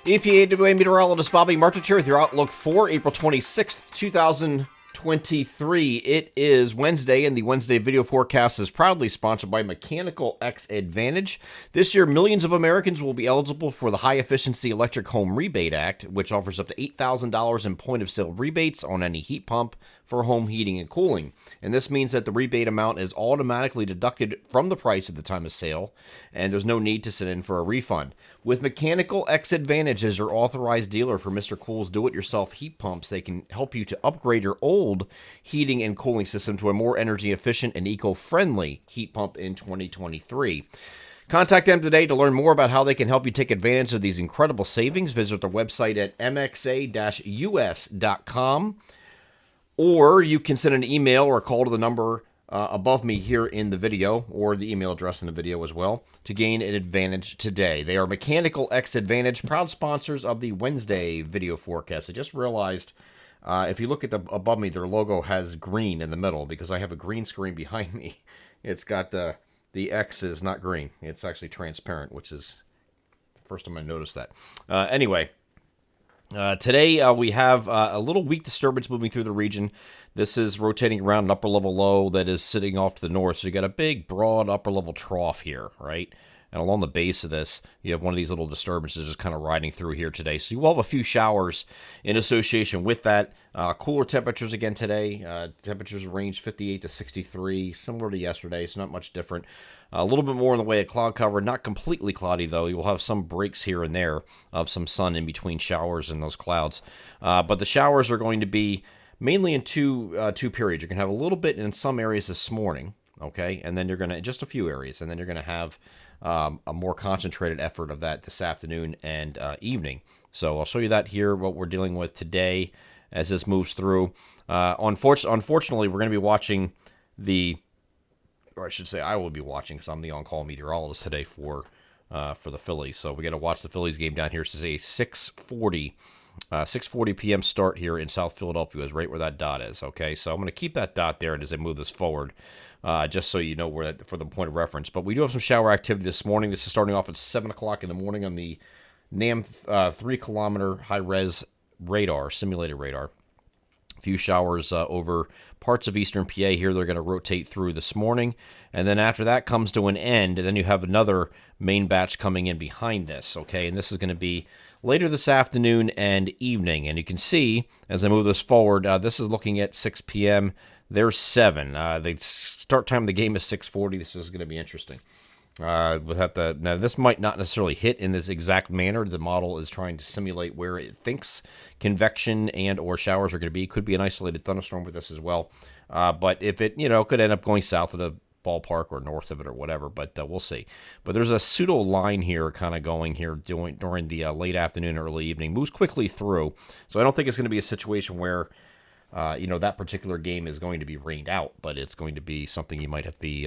EPAWA meteorologist Bobby Martich here with your outlook for April 26th, 2023. It is Wednesday, and the Wednesday video forecast is proudly sponsored by Mechanical X Advantage. This year, millions of Americans will be eligible for the High Efficiency Electric Home Rebate Act, which offers up to $8,000 in point-of-sale rebates on any heat pump for home heating and cooling. And this means that the rebate amount is automatically deducted from the price at the time of sale, and there's no need to sit in for a refund. With Mechanical X Advantage as your authorized dealer for Mr. Cool's do-it-yourself heat pumps, they can help you to upgrade your old heating and cooling system to a more energy-efficient and eco-friendly heat pump in 2023. Contact them today to learn more about how they can help you take advantage of these incredible savings. Visit their website at mxa-us.com. Or you can send an email or call to the number above me here in the video, or the email address in the video as well, to gain an advantage today. They are Mechanical X Advantage, proud sponsors of the Wednesday video forecast. I just realized, if you look at above me, their logo has green in the middle because I have a green screen behind me. It's got the X is not green. It's actually transparent, which is the first time I noticed that. Anyway. Today we have a little weak disturbance moving through the region. This is rotating around an upper level low that is sitting off to the north. So you got a big, broad upper level trough here, right? And along the base of this, you have one of these little disturbances just kind of riding through here today. So you will have a few showers in association with that. Cooler temperatures again today. Temperatures range 58 to 63, similar to yesterday. It's not much different. A little bit more in the way of cloud cover. Not completely cloudy, though. You will have some breaks here and there of some sun in between showers and those clouds. But the showers are going to be mainly in two periods. You're going to have a little bit in some areas this morning, okay? And then you're going to, just a few areas, and then you're going to have a more concentrated effort of that this afternoon and evening. So I'll show you that here, what we're dealing with today as this moves through. Unfortunately, we're going to be watching or I should say I will be watching because I'm the on-call meteorologist today for the Phillies. So we got to watch the Phillies game down here. It's a 6:40 p.m. start here in South Philadelphia is right where that dot is, okay? So I'm going to keep that dot there as I move this forward, just so you know where that, for the point of reference. But we do have some shower activity this morning. This is starting off at 7 o'clock in the morning on the NAM 3-kilometer high-res radar, simulated radar. A few showers over parts of eastern PA here. They're going to rotate through this morning. And then after that comes to an end, and then you have another main batch coming in behind this, okay? And this is going to be later this afternoon and evening. And you can see, as I move this forward, this is looking at 6 p.m. There's 7. The start time of the game is 6:40. This is going to be interesting. Now, this might not necessarily hit in this exact manner. The model is trying to simulate where it thinks convection and or showers are going to be. Could be an isolated thunderstorm with this as well. But if it, could end up going south of the ballpark or north of it or whatever, but we'll see. But there's a pseudo line here kind of going here during the late afternoon, early evening. Moves quickly through. So I don't think it's going to be a situation where that particular game is going to be rained out, but it's going to be something you might have to be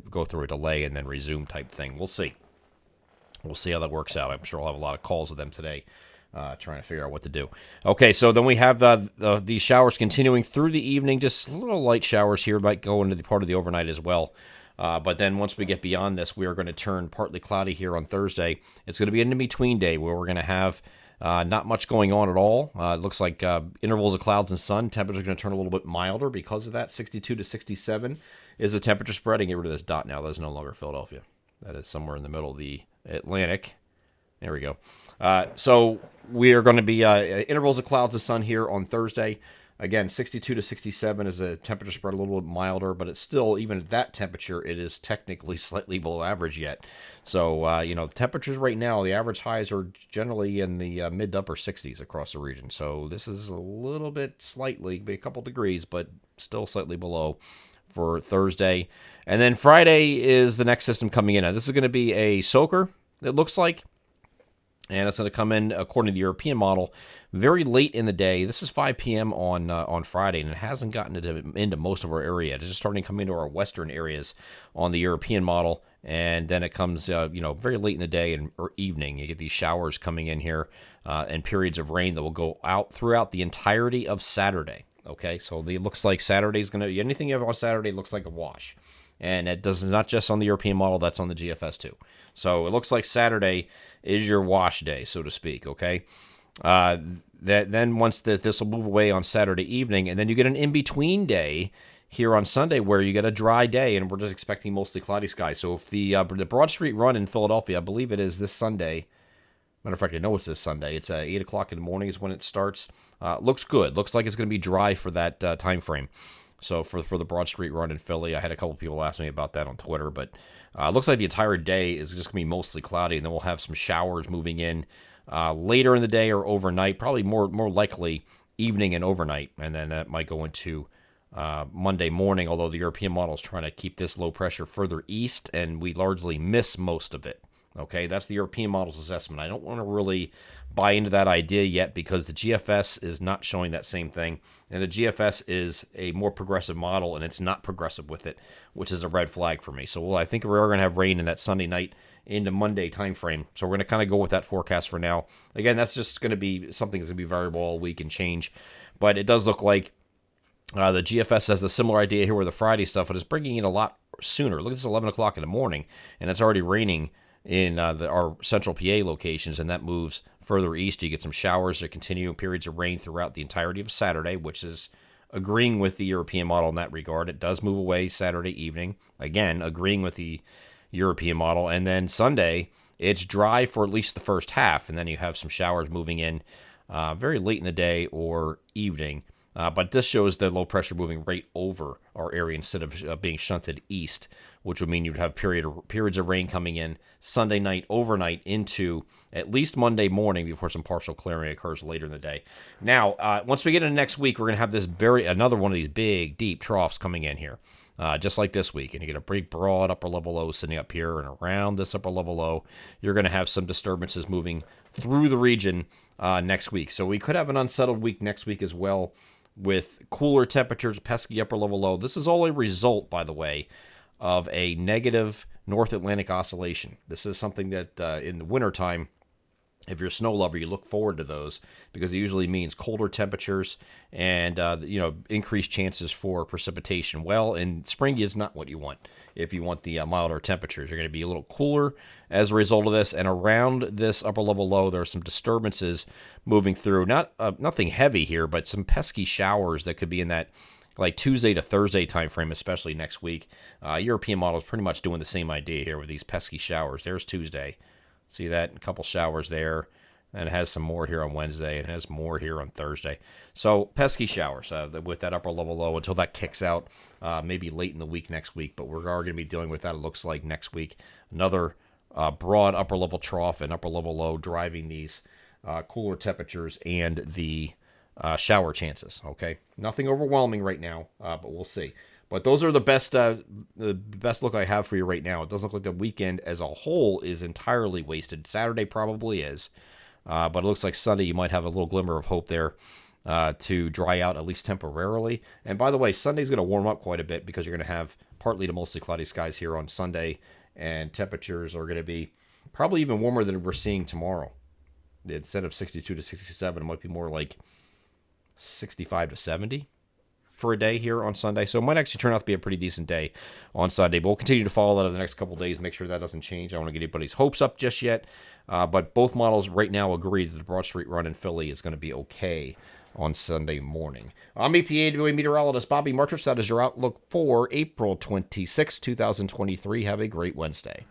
go through a delay and then resume type thing. We'll see. We'll see how that works out. I'm sure I'll have a lot of calls with them today trying to figure out what to do. Okay, so then we have these showers continuing through the evening. Just little light showers here might go into the part of the overnight as well. But then once we get beyond this, we are going to turn partly cloudy here on Thursday. It's going to be an in-between day where we're going to have not much going on at all. It looks like intervals of clouds and sun. Temperatures are going to turn a little bit milder because of that. 62 to 67 is the temperature spread. And get rid of this dot now. That is no longer Philadelphia. That is somewhere in the middle of the Atlantic. There we go. So we are going to be intervals of clouds and sun here on Thursday. Again, 62 to 67 is a temperature spread a little bit milder, but it's still, even at that temperature, it is technically slightly below average yet. So, temperatures right now, the average highs are generally in the mid to upper 60s across the region. So this is a little bit slightly, a couple degrees, but still slightly below for Thursday. And then Friday is the next system coming in. Now, this is going to be a soaker, it looks like. And it's going to come in, according to the European model, very late in the day. This is 5 p.m. on Friday, and it hasn't gotten into most of our area. It's just starting to come into our western areas on the European model, and then it comes, very late in the day or evening. You get these showers coming in here and periods of rain that will go out throughout the entirety of Saturday. Okay, so it looks like Saturday's going to, anything you have on Saturday looks like a wash. And it does not just on the European model, that's on the GFS too. So it looks like Saturday is your wash day, so to speak, okay? Uh, then once this will move away on Saturday evening, and then you get an in-between day here on Sunday where you get a dry day, and we're just expecting mostly cloudy skies. So if the Broad Street Run in Philadelphia, I believe it is this Sunday. Matter of fact, I know it's this Sunday. It's 8 o'clock in the morning is when it starts. Looks good. Looks like it's going to be dry for that time frame. So for the Broad Street Run in Philly, I had a couple people ask me about that on Twitter, but looks like the entire day is just going to be mostly cloudy, and then we'll have some showers moving in later in the day or overnight, probably more likely evening and overnight, and then that might go into Monday morning, although the European model is trying to keep this low pressure further east, and we largely miss most of it. Okay, that's the European model's assessment. I don't want to really buy into that idea yet because the GFS is not showing that same thing. And the GFS is a more progressive model, and it's not progressive with it, which is a red flag for me. So I think we are going to have rain in that Sunday night into Monday time frame. So we're going to kind of go with that forecast for now. Again, that's just going to be something that's going to be variable all week and change. But it does look like the GFS has the similar idea here with the Friday stuff, but it's bringing in a lot sooner. Look at this, 11 o'clock in the morning, and it's already raining in our central PA locations, and that moves further east. You get some showers or continuing periods of rain throughout the entirety of Saturday, which is agreeing with the European model in that regard. It does move away Saturday evening, again, agreeing with the European model. And then Sunday, it's dry for at least the first half, and then you have some showers moving in very late in the day or evening. But this shows the low pressure moving right over our area instead of being shunted east, which would mean you'd have periods of rain coming in Sunday night, overnight into at least Monday morning before some partial clearing occurs later in the day. Now, once we get into next week, we're going to have another one of these big, deep troughs coming in here, just like this week. And you get a big, broad upper level low sitting up here, and around this upper level low, you're going to have some disturbances moving through the region next week. So we could have an unsettled week next week as well, with cooler temperatures, pesky upper level low. This is all a result, by the way, of a negative North Atlantic oscillation. This is something that in the wintertime, if you're a snow lover, you look forward to those because it usually means colder temperatures and increased chances for precipitation. Well, in spring is not what you want. If you want the milder temperatures, you're going to be a little cooler as a result of this. And around this upper level low, there are some disturbances moving through. Nothing heavy here, but some pesky showers that could be in that like Tuesday to Thursday time frame, especially next week. European model is pretty much doing the same idea here with these pesky showers. There's Tuesday. See that? A couple showers there. And it has some more here on Wednesday. And it has more here on Thursday. So pesky showers with that upper level low until that kicks out maybe late in the week next week. But we're going to be dealing with that, it looks like, next week. Another broad upper level trough and upper level low driving these cooler temperatures and the shower chances. Okay, nothing overwhelming right now, but we'll see. But those are the best look I have for you right now. It doesn't look like the weekend as a whole is entirely wasted. Saturday probably is, but it looks like Sunday you might have a little glimmer of hope there to dry out at least temporarily. And by the way, Sunday's going to warm up quite a bit because you're going to have partly to mostly cloudy skies here on Sunday, and temperatures are going to be probably even warmer than we're seeing tomorrow. Instead of 62 to 67, it might be more like 65 to 70 for a day here on Sunday. So it might actually turn out to be a pretty decent day on Sunday. But we'll continue to follow that over the next couple of days, make sure that doesn't change. I don't want to get anybody's hopes up just yet. But both models right now agree that the Broad Street Run in Philly is going to be okay on Sunday morning. I'm EPA meteorologist Bobby Martrich. That is your outlook for April 26, 2023. Have a great Wednesday.